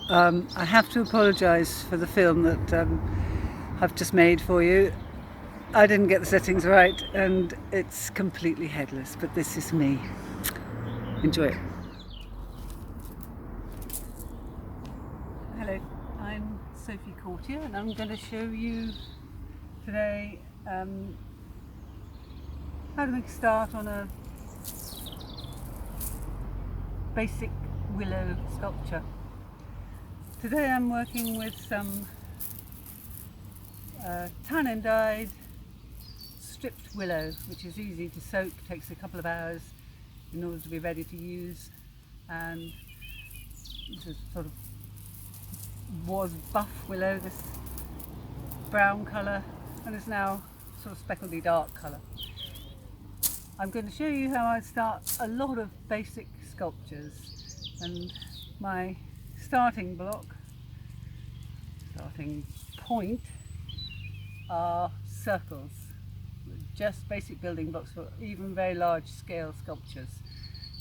I have to apologise for the film that I've just made for you. I didn't get the settings right and it's completely headless, but this is me. Enjoy it. Hello, I'm Sophie Courtier and I'm going to show you today how to make a start on a basic willow sculpture. Today I'm working with some tannin dyed stripped willow, which is easy to soak, takes a couple of hours in order to be ready to use, and this is sort of was buff willow, this brown colour, and is now sort of speckledy dark colour. I'm going to show you how I start a lot of basic sculptures, and my starting point are circles, just basic building blocks for even very large scale sculptures.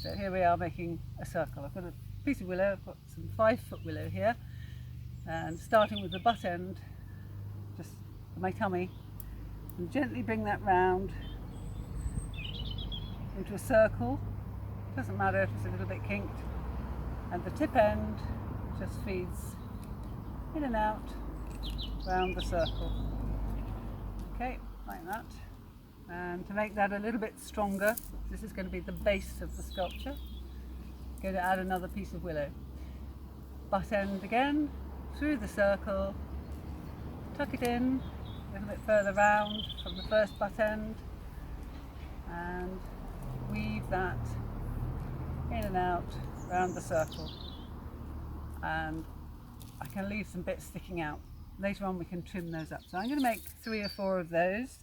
So here we are making a circle. I've got a piece of willow, I've got some 5-foot willow here, and starting with the butt end, just my tummy, and gently bring that round into a circle. Doesn't matter if it's a little bit kinked, and the tip end just feeds in and out round the circle. Okay, like that. And to make that a little bit stronger, this is going to be the base of the sculpture. I'm going to add another piece of willow. Butt end again, through the circle, tuck it in a little bit further round from the first butt end, and weave that in and out round the circle. And I can leave some bits sticking out. Later on we can trim those up. So I'm going to make 3 or 4 of those,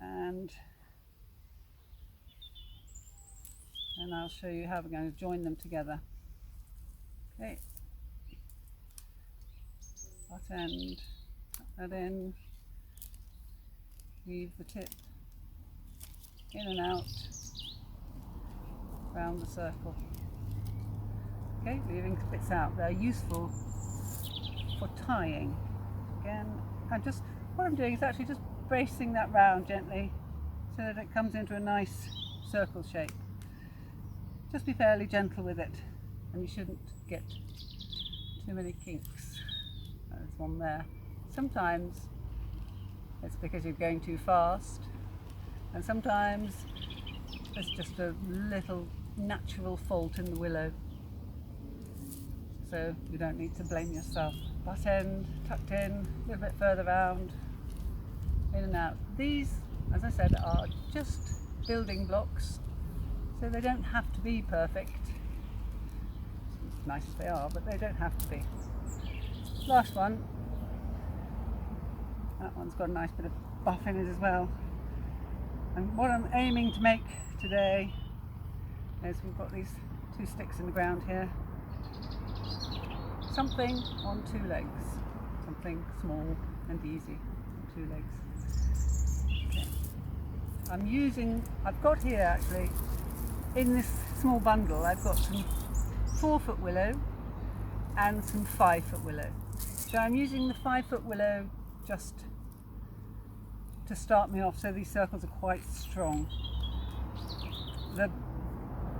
and I'll show you how we're going to join them together. Okay, butt end, tuck that in, weave the tip in and out round the circle. Okay, leaving bits out. They're useful for tying. Again, what I'm doing is actually just bracing that round gently so that it comes into a nice circle shape. Just be fairly gentle with it, and you shouldn't get too many kinks. There's one there. Sometimes it's because you're going too fast, and sometimes it's just a little natural fault in the willow. So you don't need to blame yourself. Butt end tucked in, a little bit further round, in and out. These, as I said, are just building blocks, so they don't have to be perfect. It's nice as they are, but they don't have to be. Last one. That one's got a nice bit of buff in it as well. And what I'm aiming to make today is we've got these 2 sticks in the ground here. Something on 2 legs, something small and easy on 2 legs. Okay. I've got here actually, in this small bundle, I've got some 4-foot willow and some 5-foot willow. So I'm using the 5-foot willow just to start me off, so these circles are quite strong. The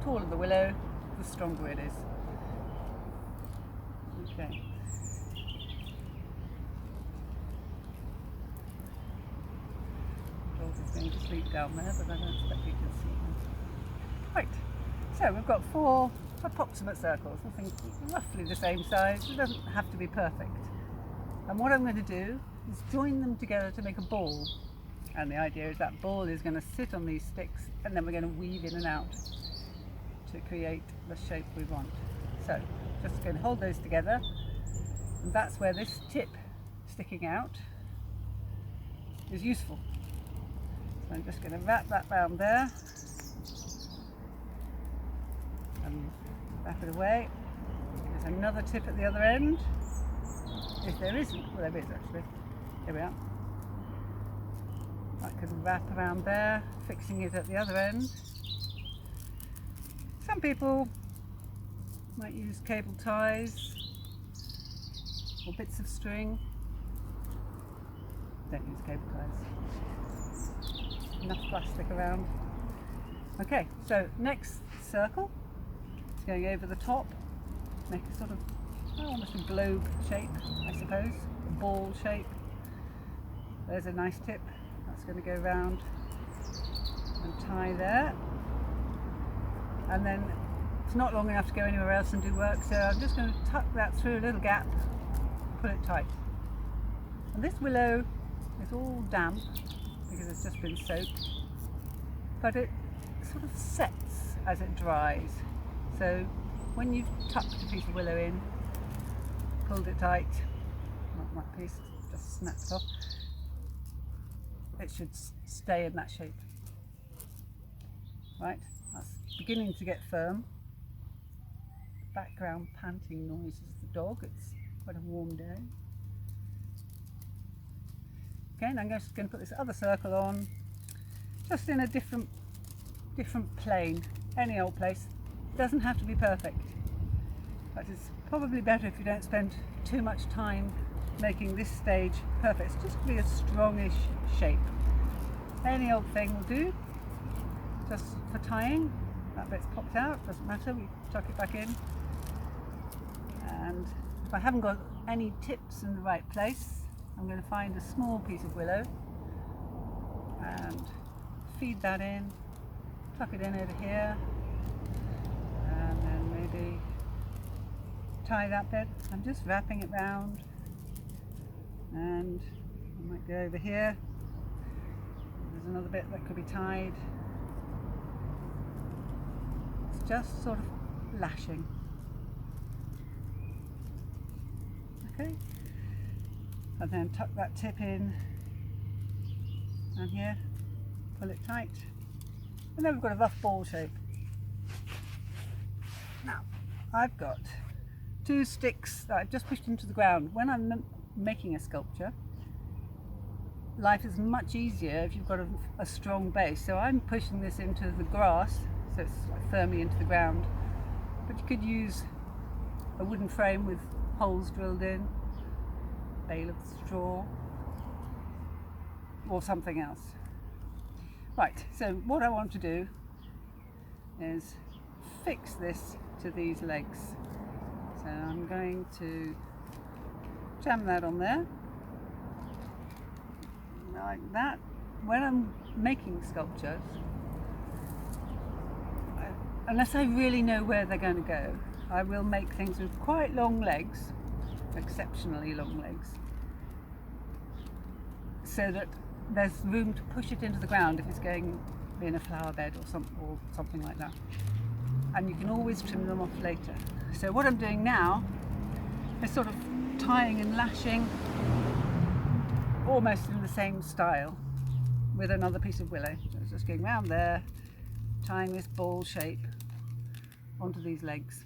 taller the willow, the stronger it is. Okay. Dog is going to sleep down there, but I don't expect you can see him. Right, so we've got 4 approximate circles, I think roughly the same size. It doesn't have to be perfect. And what I'm going to do is join them together to make a ball. And the idea is that ball is going to sit on these sticks, and then we're going to weave in and out to create the shape we want. So just going to hold those together, and that's where this tip sticking out is useful. So I'm just going to wrap that round there and wrap it away. There's another tip at the other end. If there isn't, well, there is actually. Here we are. I can wrap around there, fixing it at the other end. Some people Might use cable ties or bits of string. Don't use cable ties. Enough plastic around. Okay, so next circle is going over the top. Make a sort of almost a globe shape, I suppose, a ball shape. There's a nice tip. That's going to go round and tie there. And then it's not long enough to go anywhere else and do work, so I'm just going to tuck that through a little gap, pull it tight. And this willow is all damp because it's just been soaked, but it sort of sets as it dries. So when you've tucked a piece of willow in, pulled it tight, not that piece, just snapped off, it should stay in that shape. Right, that's beginning to get firm. Background panting noise is the dog, it's quite a warm day. Okay, and I'm just going to put this other circle on, just in a different plane, any old place. It doesn't have to be perfect, but it's probably better if you don't spend too much time making this stage perfect. It's just to be a strongish shape. Any old thing will do, just for tying. That bit's popped out, doesn't matter, we tuck it back in. And if I haven't got any tips in the right place, I'm going to find a small piece of willow and feed that in, tuck it in over here, and then maybe tie that bit. I'm just wrapping it round, and I might go over here. There's another bit that could be tied. It's just sort of lashing. Okay, and then tuck that tip in and here, pull it tight, and then we've got a rough ball shape. Now I've got 2 sticks that I've just pushed into the ground. When I'm making a sculpture, life is much easier if you've got a strong base. So I'm pushing this into the grass, so it's like firmly into the ground, but you could use a wooden frame with holes drilled in, bale of straw, or something else. Right, so what I want to do is fix this to these legs. So I'm going to jam that on there, like that. When I'm making sculptures, unless I really know where they're going to go, I will make things with quite long legs, exceptionally long legs, so that there's room to push it into the ground if it's going in a flower bed or something like that. And you can always trim them off later. So what I'm doing now is sort of tying and lashing almost in the same style with another piece of willow. So it's just going round there, tying this ball shape onto these legs.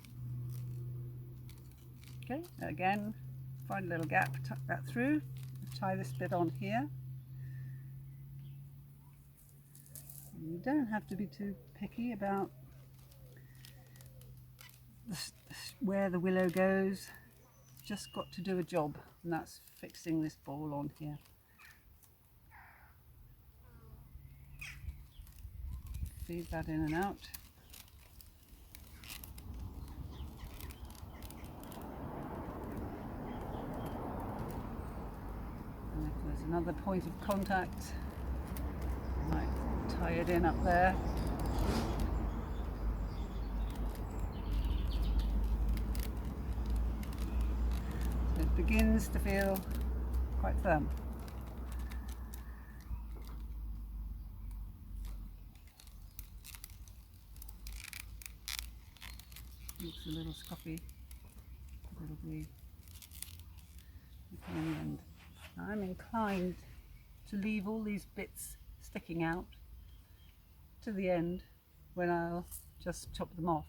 Okay, again, find a little gap, tuck that through, tie this bit on here. You don't have to be too picky about where the willow goes, just got to do a job, and that's fixing this ball on here. Feed that in and out. And if there's another point of contact, I might tie it in up there. So it begins to feel quite firm. Looks a little scuffy, it'll be okay in the end. I'm inclined to leave all these bits sticking out to the end when I'll just chop them off.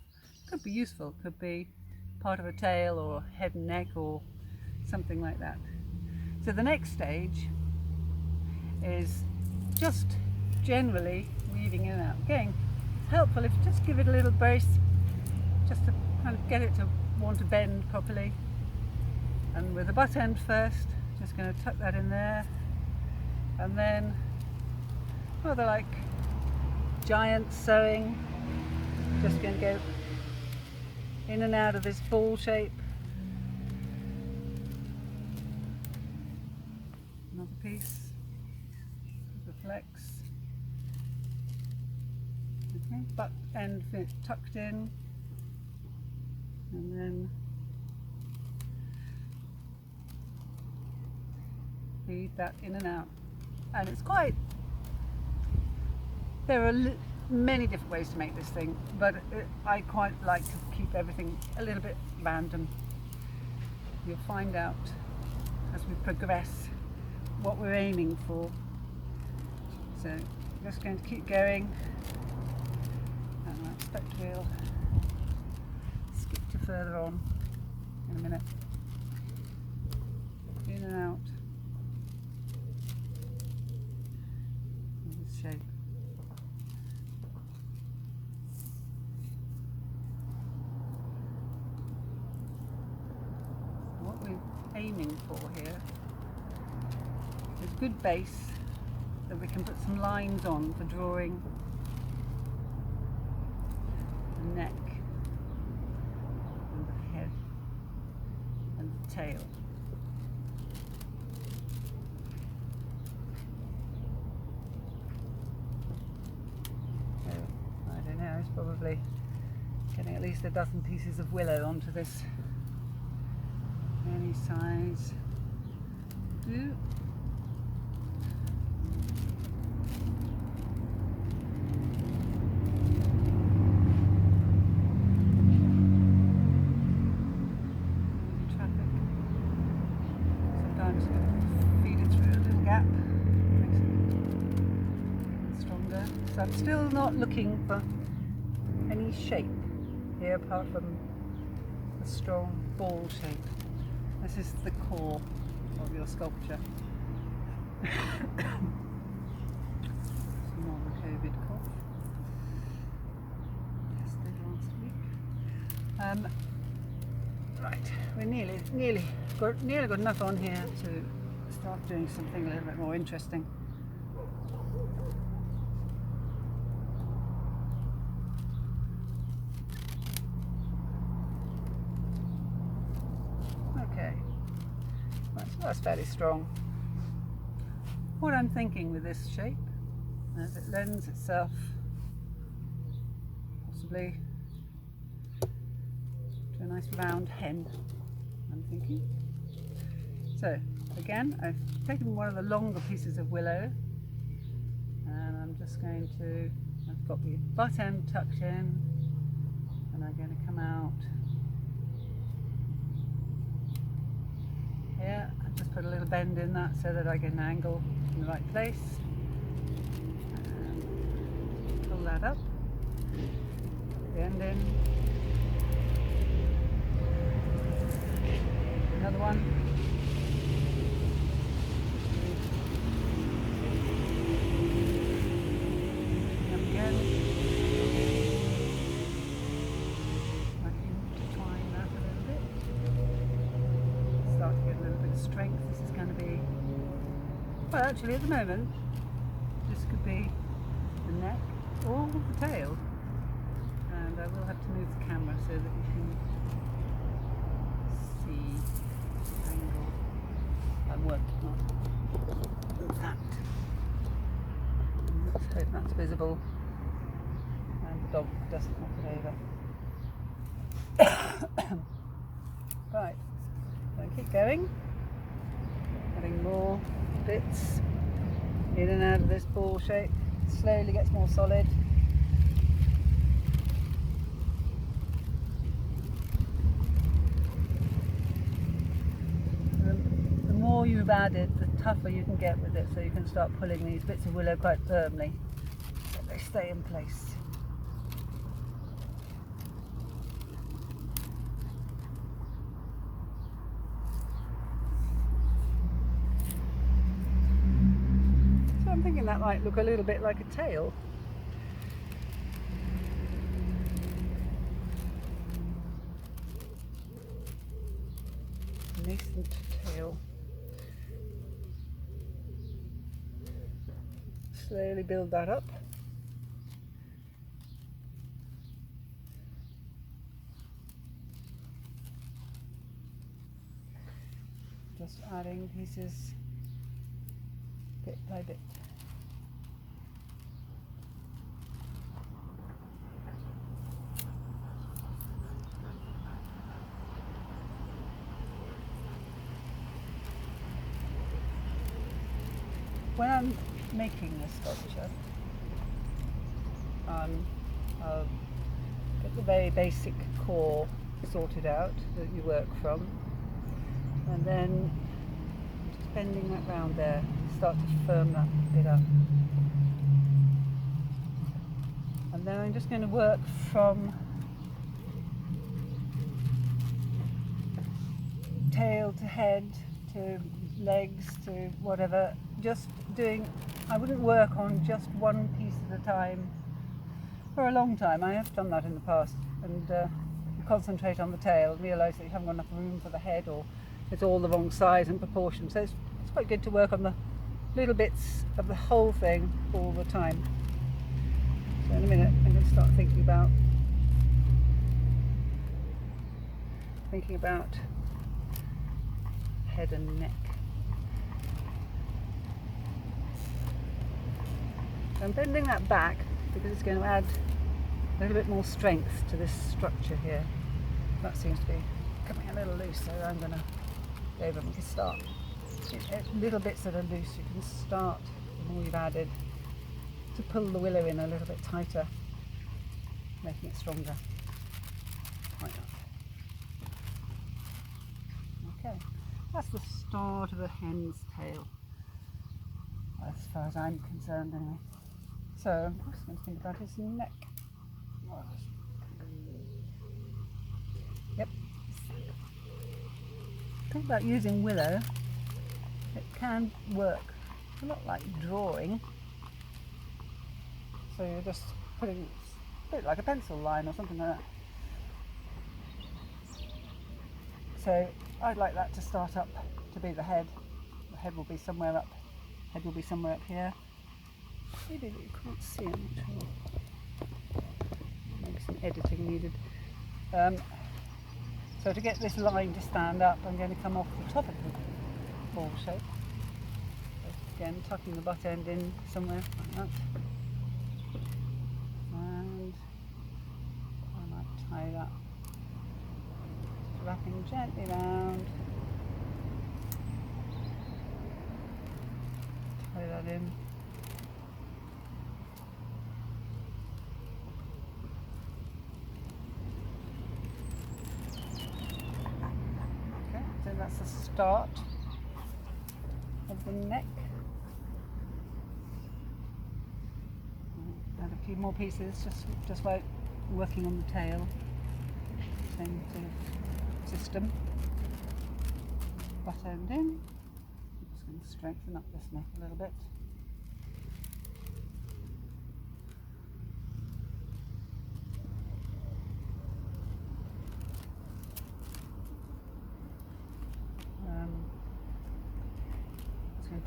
Could be useful, could be part of a tail or head and neck or something like that. So the next stage is just generally weaving in and out. Again, it's helpful if you just give it a little brace, just to kind of get it to want to bend properly. And with the butt end first, just going to tuck that in there, and then rather like giant sewing, just going to go in and out of this ball shape. Another piece, the flex. Okay, butt end tucked in, and then feed that in and out. And it's quite, there are many different ways to make this thing, but I quite like to keep everything a little bit random. You'll find out as we progress what we're aiming for. So I'm just going to keep going, and I expect we'll skip to further on in a minute. In and out in this shape. What we're aiming for here is a good base that we can put some lines on for drawing the neck and the head and the tail. So, I don't know, it's probably getting at least a dozen pieces of willow onto this. Any size do. Traffic. Sometimes feed it through a little gap, makes it stronger. So I'm still not looking for any shape here apart from the strong ball shape. This is the core of your sculpture. Non-COVID cough. Tested last week. Right, we're nearly got enough on here to start doing something a little bit more interesting. Okay, right, so that's fairly strong. What I'm thinking with this shape, as it lends itself possibly to a nice round hen, I'm thinking. So again, I've taken one of the longer pieces of willow, and I'm just going to, I've got the butt end tucked in, and I'm going to come out here and just put a little bend in that so that I get an angle in the right place. And pull that up, the end in, another one, and again, I can intertwine that a little bit. Start to get a little bit of strength. This is going to be, well, actually at the moment this could be the neck or the tail, and I will have to move the camera so that you can see the angle I'm working on. In fact, let's hope that's visible and the dog doesn't knock it over. Right. Keep going, adding more bits in and out of this ball shape. Slowly gets more solid. The more you've added, the tougher you can get with it, so you can start pulling these bits of willow quite firmly so they stay in place. I'm thinking that might look a little bit like a tail. nascent tail. Slowly build that up. Just adding pieces bit by bit. When I'm making this sculpture, I'll get the very basic core sorted out that you work from, and then just bending that round there, start to firm that bit up. And then I'm just going to work from tail to head to legs to whatever, just doing, I wouldn't work on just one piece at a time for a long time. I have done that in the past, and you concentrate on the tail and realise that you haven't got enough room for the head, or it's all the wrong size and proportion. So it's quite good to work on the little bits of the whole thing all the time. So in a minute I'm going to start thinking about head and neck. So I'm bending that back because it's going to add a little bit more strength to this structure here. That seems to be coming a little loose, so I'm going to go over and we can start. Little bits that are loose, you can start the more you've added to pull the willow in a little bit tighter, making it stronger. Like that. Okay, that's the start of a hen's tail, as far as I'm concerned anyway. So I'm just going to think about his neck. Yep. Think about using willow. It can work a lot like drawing. So you're just putting a bit like a pencil line or something like that. So I'd like that to start up to be the head. The head will be somewhere up. Head will be somewhere up here. Maybe that you can't see, I'm not sure. Maybe some editing needed. So to get this line to stand up, I'm going to come off the top of the ball shape. So again, tucking the butt end in somewhere like that. And I might tie that, wrapping gently round. Tie that in. So that's the start of the neck. Add a few more pieces, just like working on the tail. Same sort of system. Butt end in. I'm just going to strengthen up this neck a little bit.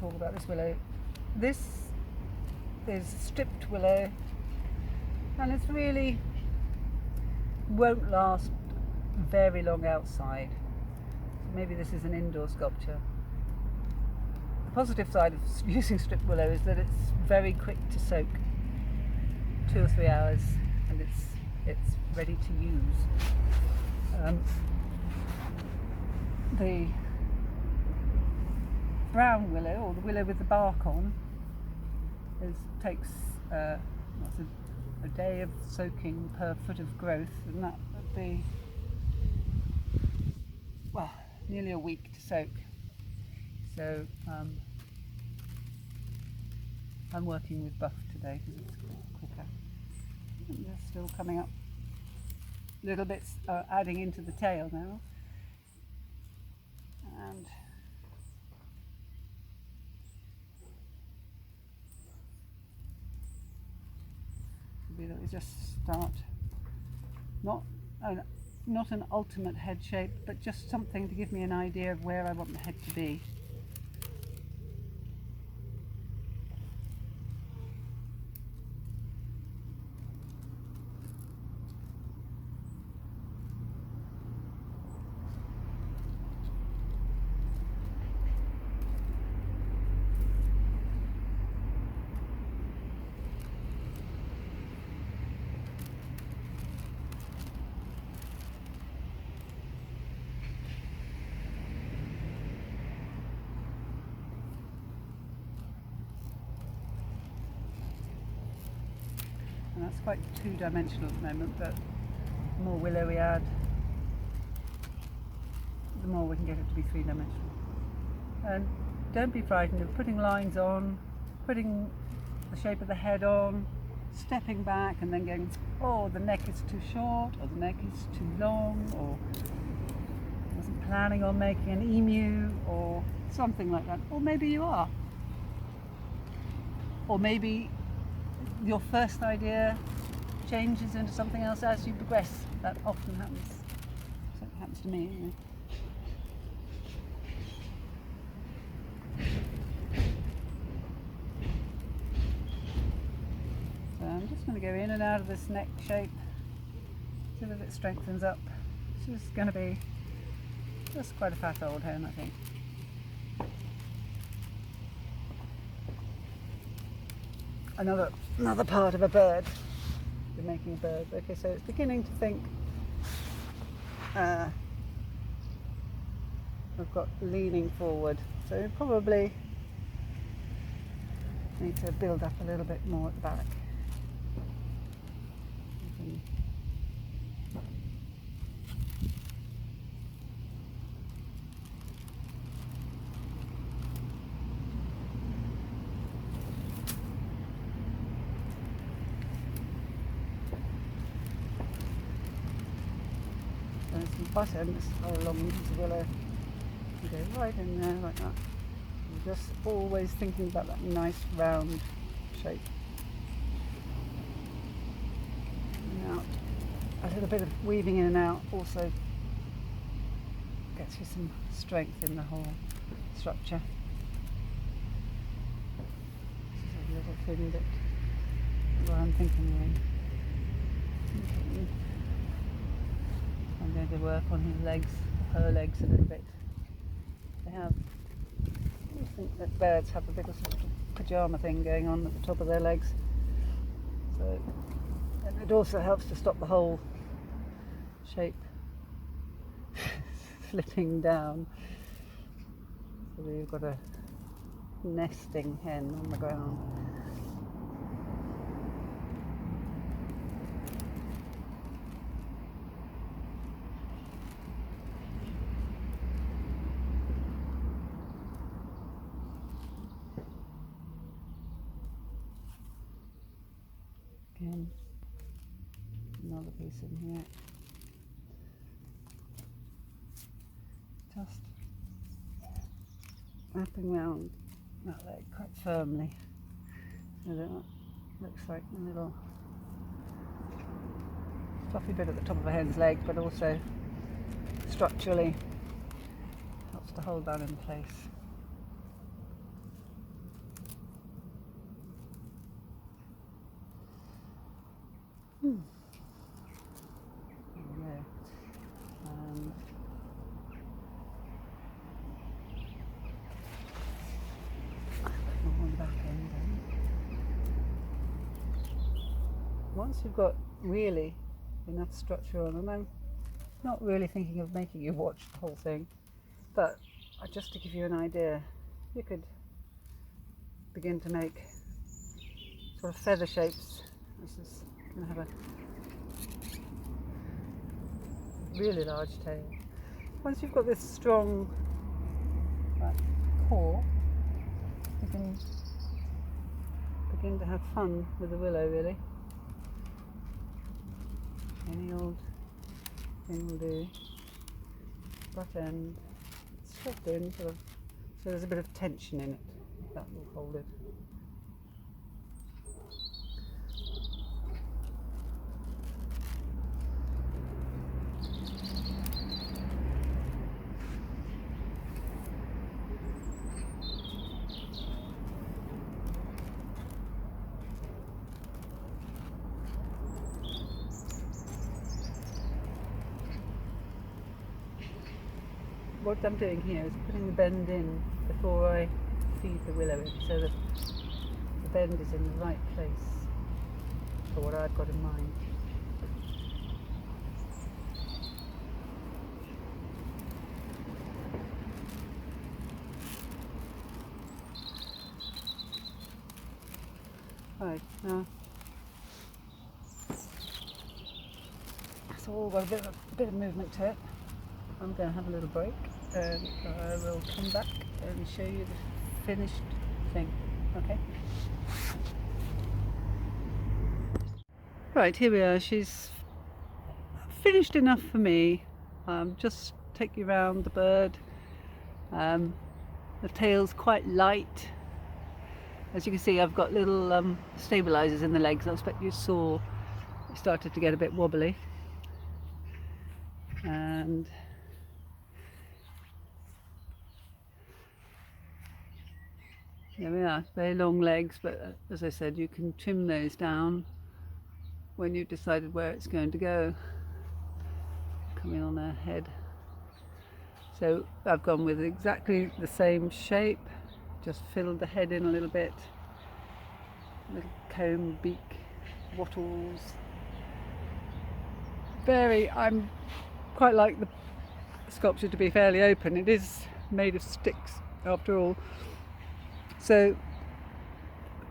Talk about this willow. This is stripped willow, and it's really won't last very long outside. So maybe this is an indoor sculpture. The positive side of using stripped willow is that it's very quick to soak, 2 or 3 hours, and it's ready to use. The brown willow, or the willow with the bark on, takes a day of soaking per foot of growth, and that would be, well, nearly a week to soak. So I'm working with buff today because it's quicker. And they're still coming up. Little bits are adding into the tail now. And that we just start not an ultimate head shape, but just something to give me an idea of where I want the head to be. And that's quite two-dimensional at the moment, but the more willow we add, the more we can get it to be three-dimensional. And don't be frightened of putting lines on, putting the shape of the head on, stepping back and then going, oh, the neck is too short, or the neck is too long, or I wasn't planning on making an emu, or something like that. Or maybe you are. Or maybe your first idea changes into something else as you progress. That often happens. So it happens to me anyway. So I'm just going to go in and out of this neck shape so that it strengthens up. It's just going to be just quite a fat old hen, I think. Another part of a bird. We're making a bird. Okay, so it's beginning to think we've got leaning forward. So we probably need to build up a little bit more at the back. There's some buttons along the willow. You go right in there like that. I'm just always thinking about that nice round shape. And out. A little bit of weaving in and out also gets you some strength in the whole structure. This is a little thin bit where I'm thinking I'm going to work on his legs, her legs a little bit. They have, I think that birds have a bit of sort of pyjama thing going on at the top of their legs. So, and it also helps to stop the whole shape slipping down. So we've got a nesting hen on the ground. Again, another piece in here. Just wrapping around that leg quite firmly. So that looks like a little fluffy bit at the top of a hen's leg, but also structurally helps to hold that in place. Once you've got really enough structure on, and I'm not really thinking of making you watch the whole thing, but just to give you an idea, you could begin to make sort of feather shapes. This is going to have a really large tail. Once you've got this strong core, you can begin to have fun with the willow, really. Any old thing will do. Butt end, it's shoved in, sort of, so there's a bit of tension in it. That will hold it. what I'm doing here is putting the bend in before I feed the willow in, so that the bend is in the right place for what I've got in mind. Right, now it's all got a bit of movement to it. I'm going to have a little break and I will come back and show you the finished thing. Okay? Right, here we are. She's finished enough for me. Just take you around the bird. The tail's quite light. As you can see, I've got little stabilizers in the legs. I expect you saw it started to get a bit wobbly. And there we are, very long legs, but as I said, you can trim those down when you've decided where it's going to go. Coming on her head. So I've gone with exactly the same shape, just filled the head in a little bit, little comb, beak, wattles. I'm quite like the sculpture to be fairly open. It is made of sticks after all. So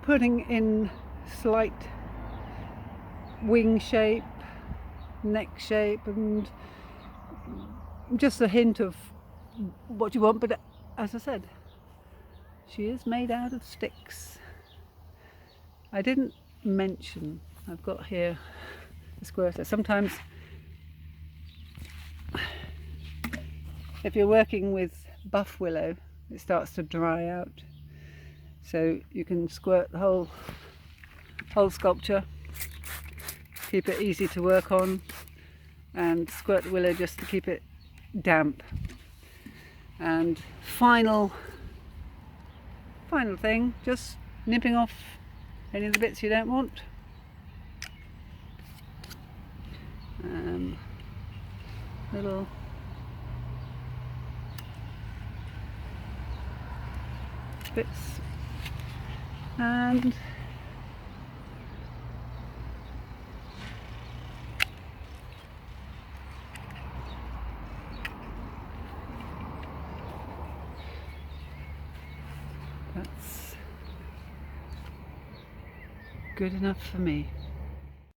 putting in slight wing shape, neck shape, and just a hint of what you want, but as I said, she is made out of sticks. I didn't mention, I've got here a squirter. Sometimes if you're working with buff willow, it starts to dry out, so you can squirt the whole sculpture, keep it easy to work on, and squirt the willow just to keep it damp. And final thing, just nipping off any of the bits you don't want. Little bits, and that's good enough for me.